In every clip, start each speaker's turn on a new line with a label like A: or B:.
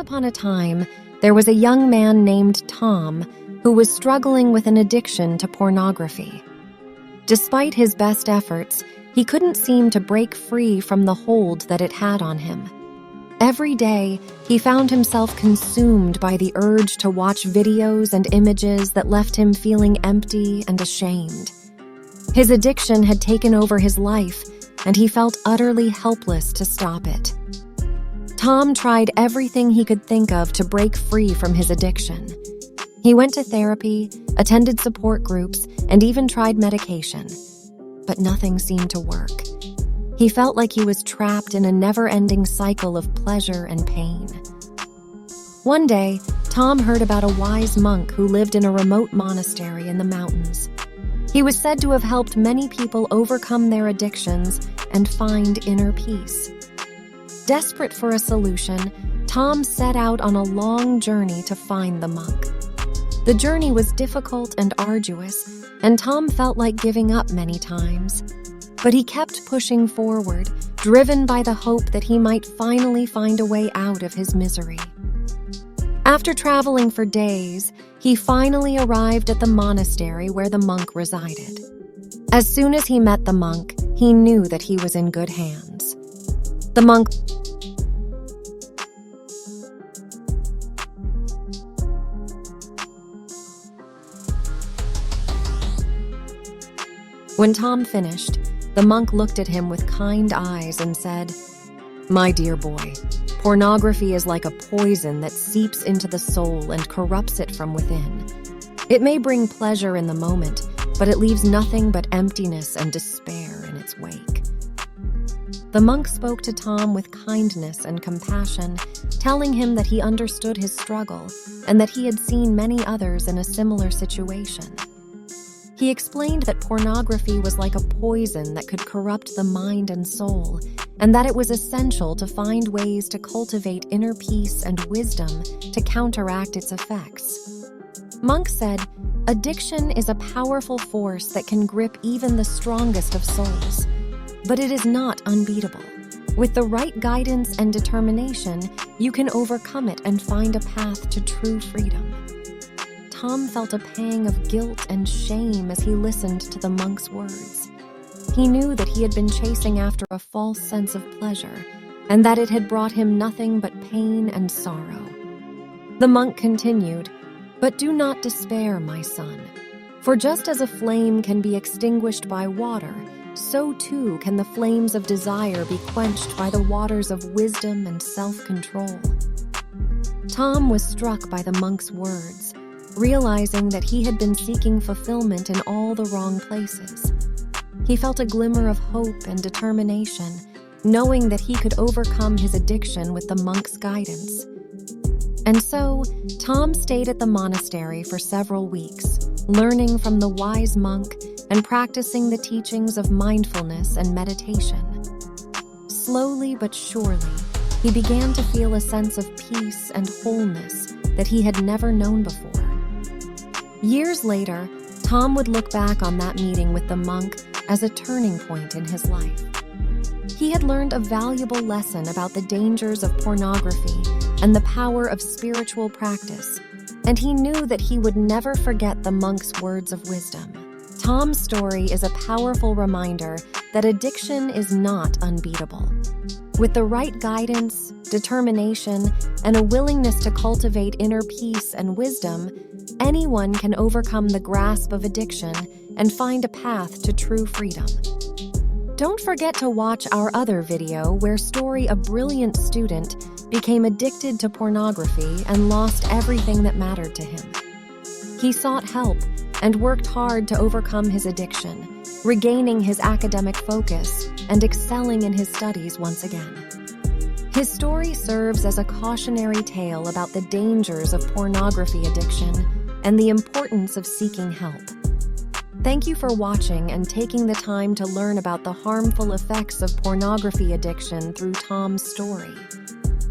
A: upon a time, there was a young man named Tom who was struggling with an addiction to pornography. Despite his best efforts, he couldn't seem to break free from the hold that it had on him. Every day, he found himself consumed by the urge to watch videos and images that left him feeling empty and ashamed. His addiction had taken over his life, and he felt utterly helpless to stop it. Tom tried everything he could think of to break free from his addiction. He went to therapy, attended support groups, and even tried medication. But nothing seemed to work. He felt like he was trapped in a never-ending cycle of pleasure and pain. One day, Tom heard about a wise monk who lived in a remote monastery in the mountains. He was said to have helped many people overcome their addictions and find inner peace. Desperate for a solution, Tom set out on a long journey to find the monk. The journey was difficult and arduous, and Tom felt like giving up many times. But he kept pushing forward, driven by the hope that he might finally find a way out of his misery. After traveling for days, he finally arrived at the monastery where the monk resided. As soon as he met the monk, he knew that he was in good hands. The monk When Tom finished, the monk looked at him with kind eyes and said, "My dear boy, pornography is like a poison that seeps into the soul and corrupts it from within. It may bring pleasure in the moment, but it leaves nothing but emptiness and despair in its wake." The monk spoke to Tom with kindness and compassion, telling him that he understood his struggle and that he had seen many others in a similar situation. He explained that pornography was like a poison that could corrupt the mind and soul, and that it was essential to find ways to cultivate inner peace and wisdom to counteract its effects. Monk said, "Addiction is a powerful force that can grip even the strongest of souls, but it is not unbeatable. With the right guidance and determination, you can overcome it and find a path to true freedom." Tom felt a pang of guilt and shame as he listened to the monk's words. He knew that he had been chasing after a false sense of pleasure, and that it had brought him nothing but pain and sorrow. The monk continued, "But do not despair, my son. For just as a flame can be extinguished by water, so too can the flames of desire be quenched by the waters of wisdom and self-control." Tom was struck by the monk's words, realizing that he had been seeking fulfillment in all the wrong places. He felt a glimmer of hope and determination, knowing that he could overcome his addiction with the monk's guidance. And so, Tom stayed at the monastery for several weeks, learning from the wise monk and practicing the teachings of mindfulness and meditation. Slowly but surely, he began to feel a sense of peace and wholeness that he had never known before. Years later, Tom would look back on that meeting with the monk as a turning point in his life. He had learned a valuable lesson about the dangers of pornography and the power of spiritual practice, and he knew that he would never forget the monk's words of wisdom. Tom's story is a powerful reminder that addiction is not unbeatable. With the right guidance, determination, and a willingness to cultivate inner peace and wisdom, anyone can overcome the grasp of addiction and find a path to true freedom. Don't forget to watch our other video where a brilliant student became addicted to pornography and lost everything that mattered to him. He sought help and worked hard to overcome his addiction, regaining his academic focus and excelling in his studies once again. His story serves as a cautionary tale about the dangers of pornography addiction and the importance of seeking help. Thank you for watching and taking the time to learn about the harmful effects of pornography addiction through Tom's story.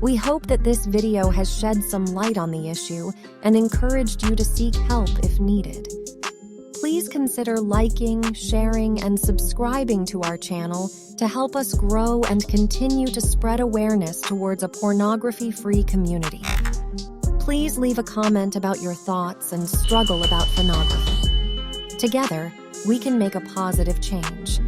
A: We hope that this video has shed some light on the issue and encouraged you to seek help if needed. Please consider liking, sharing, and subscribing to our channel to help us grow and continue to spread awareness towards a pornography-free community. Please leave a comment about your thoughts and struggle about pornography. Together, we can make a positive change.